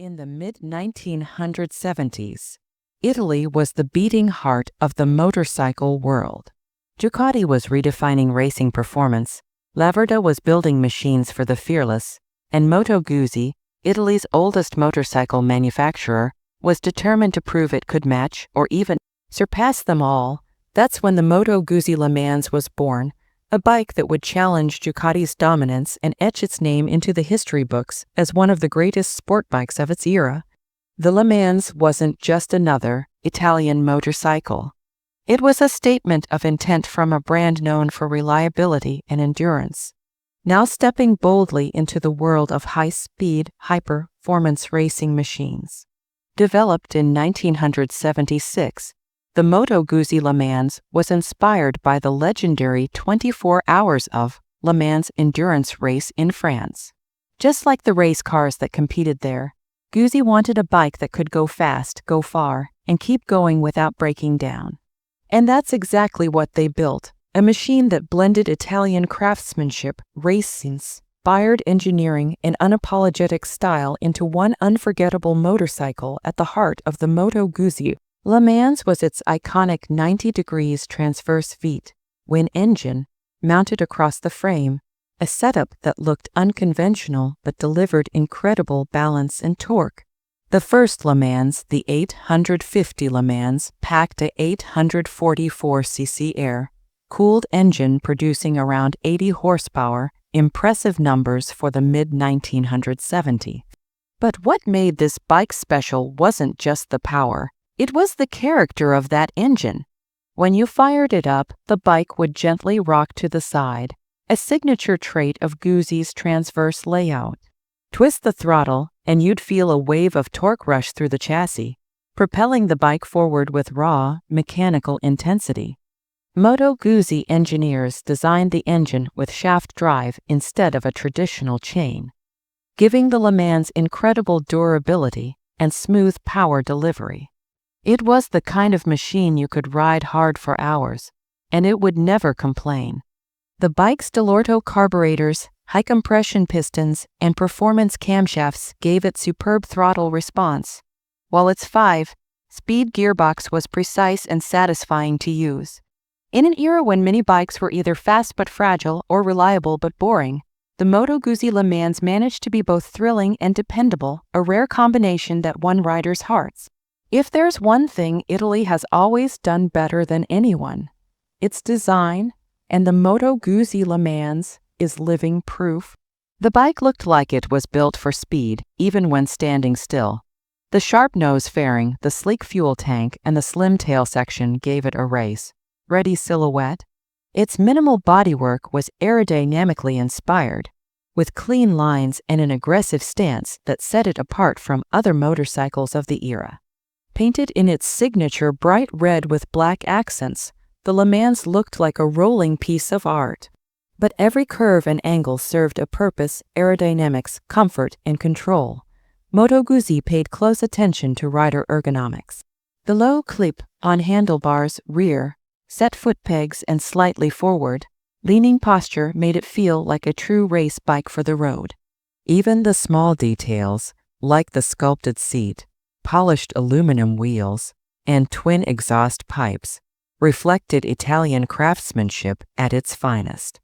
In the mid-1970s, Italy was the beating heart of the motorcycle world. Ducati was redefining racing performance, Laverda was building machines for the fearless, and Moto Guzzi, Italy's oldest motorcycle manufacturer, was determined to prove it could match or even surpass them all. That's when the Moto Guzzi Le Mans was born, a bike that would challenge Ducati's dominance and etch its name into the history books as one of the greatest sport bikes of its era. The Le Mans wasn't just another Italian motorcycle. It was a statement of intent from a brand known for reliability and endurance, now stepping boldly into the world of high-speed, high-performance racing machines. Developed in 1976, the Moto Guzzi Le Mans was inspired by the legendary 24 Hours of Le Mans endurance race in France. Just like the race cars that competed there, Guzzi wanted a bike that could go fast, go far, and keep going without breaking down. And that's exactly what they built, a machine that blended Italian craftsmanship, race-inspired engineering, and unapologetic style into one unforgettable motorcycle at the heart of the Moto Guzzi Le Mans was its iconic 90-degree transverse V-twin engine mounted across the frame, a setup that looked unconventional but delivered incredible balance and torque. The first Le Mans, the 850 Le Mans, packed a 844cc air-cooled engine producing around 80 horsepower, impressive numbers for the mid-1970s. But what made this bike special wasn't just the power. It was the character of that engine. When you fired it up, the bike would gently rock to the side, a signature trait of Guzzi's transverse layout. Twist the throttle, and you'd feel a wave of torque rush through the chassis, propelling the bike forward with raw, mechanical intensity. Moto Guzzi engineers designed the engine with shaft drive instead of a traditional chain, giving the Le Mans incredible durability and smooth power delivery. It was the kind of machine you could ride hard for hours, and it would never complain. The bike's Delorto carburetors, high-compression pistons, and performance camshafts gave it superb throttle response, while its 5-speed gearbox was precise and satisfying to use. In an era when many bikes were either fast but fragile or reliable but boring, the Moto Guzzi Le Mans managed to be both thrilling and dependable, a rare combination that won riders' hearts. If there's one thing Italy has always done better than anyone, it's design, and the Moto Guzzi Le Mans is living proof. The bike looked like it was built for speed, even when standing still. The sharp nose fairing, the sleek fuel tank, and the slim tail section gave it a race-ready silhouette. Its minimal bodywork was aerodynamically inspired, with clean lines and an aggressive stance that set it apart from other motorcycles of the era. Painted in its signature bright red with black accents, the Le Mans looked like a rolling piece of art. But every curve and angle served a purpose: aerodynamics, comfort, and control. Moto Guzzi paid close attention to rider ergonomics. The low clip on handlebars, rear, set foot pegs, and slightly forward, leaning posture made it feel like a true race bike for the road. Even the small details, like the sculpted seat, polished aluminum wheels, and twin exhaust pipes, reflected Italian craftsmanship at its finest.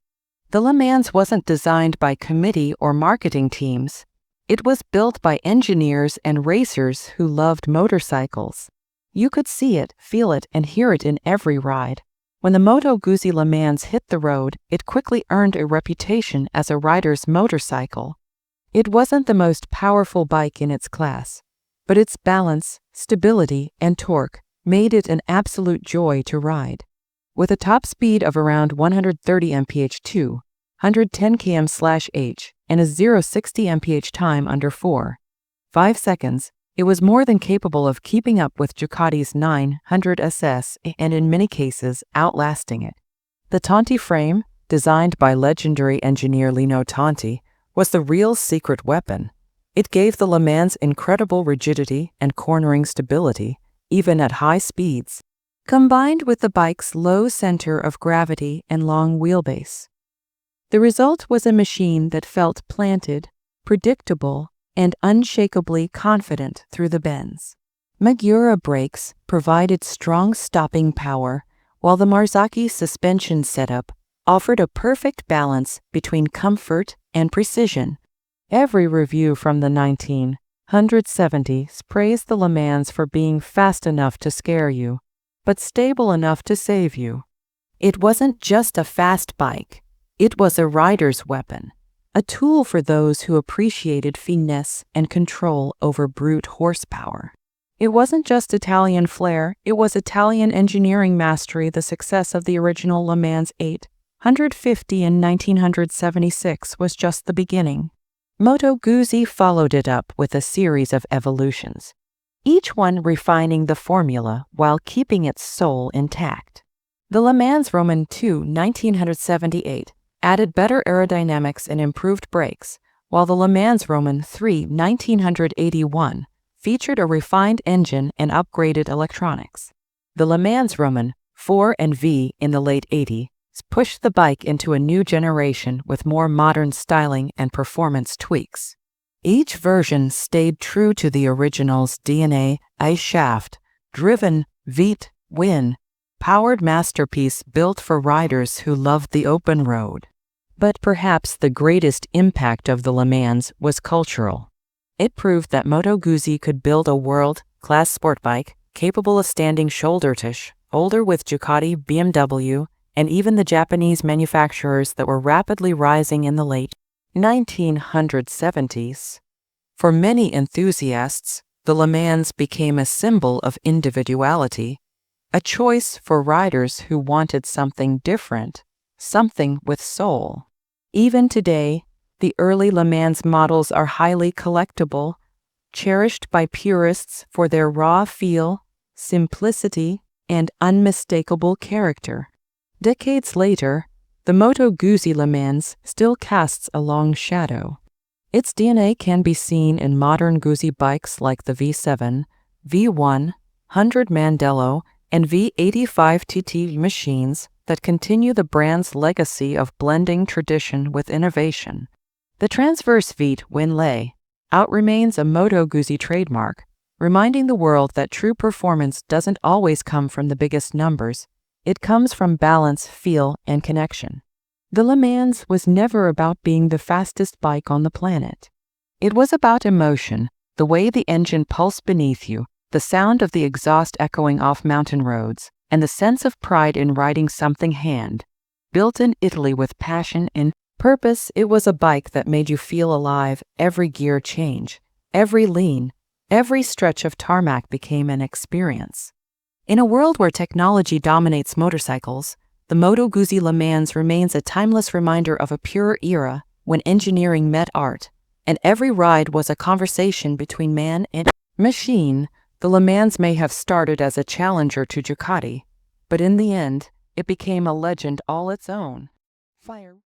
The Le Mans wasn't designed by committee or marketing teams. It was built by engineers and racers who loved motorcycles. You could see it, feel it, and hear it in every ride. When the Moto Guzzi Le Mans hit the road, it quickly earned a reputation as a rider's motorcycle. It wasn't the most powerful bike in its class, but its balance, stability, and torque made it an absolute joy to ride. With a top speed of around 130 mph, 110 km/h, and a 0-60 mph time under 4.5 seconds, it was more than capable of keeping up with Ducati's 900 SS and in many cases outlasting it. The Tonti frame, designed by legendary engineer Lino Tonti, was the real secret weapon. It gave the Le Mans incredible rigidity and cornering stability, even at high speeds, combined with the bike's low center of gravity and long wheelbase. The result was a machine that felt planted, predictable, and unshakably confident through the bends. Magura brakes provided strong stopping power, while the Marzocchi suspension setup offered a perfect balance between comfort and precision. Every review from the 1970s praised the Le Mans for being fast enough to scare you, but stable enough to save you. It wasn't just a fast bike, it was a rider's weapon, a tool for those who appreciated finesse and control over brute horsepower. It wasn't just Italian flair, it was Italian engineering mastery. The success of the original Le Mans 850 in 1976 was just the beginning. Moto Guzzi followed it up with a series of evolutions, each one refining the formula while keeping its soul intact. The Le Mans Roman II 1978 added better aerodynamics and improved brakes, while the Le Mans Roman III 1981 featured a refined engine and upgraded electronics. The Le Mans Roman IV and V in the late 80s pushed the bike into a new generation with more modern styling and performance tweaks. Each version stayed true to the original's DNA, a shaft-driven V-twin powered masterpiece built for riders who loved the open road. But perhaps the greatest impact of the Le Mans was cultural. It proved that Moto Guzzi could build a world-class sport bike capable of standing shoulder to shoulder with Ducati, BMW, and even the Japanese manufacturers that were rapidly rising in the late 1970s. For many enthusiasts, the Le Mans became a symbol of individuality, a choice for riders who wanted something different, something with soul. Even today, the early Le Mans models are highly collectible, cherished by purists for their raw feel, simplicity, and unmistakable character. Decades later, the Moto Guzzi Le Mans still casts a long shadow. Its DNA can be seen in modern Guzzi bikes like the V7, V100 Mandello, and V85 TT machines that continue the brand's legacy of blending tradition with innovation. The transverse V-twin layout remains a Moto Guzzi trademark, reminding the world that true performance doesn't always come from the biggest numbers. It comes from balance, feel, and connection. The Le Mans was never about being the fastest bike on the planet. It was about emotion, the way the engine pulsed beneath you, the sound of the exhaust echoing off mountain roads, and the sense of pride in riding something hand-built in Italy with passion and purpose. It was a bike that made you feel alive. Every gear change, every lean, every stretch of tarmac became an experience. In a world where technology dominates motorcycles, the Moto Guzzi Le Mans remains a timeless reminder of a pure era when engineering met art, and every ride was a conversation between man and machine. The Le Mans may have started as a challenger to Ducati, but in the end, it became a legend all its own. Fire.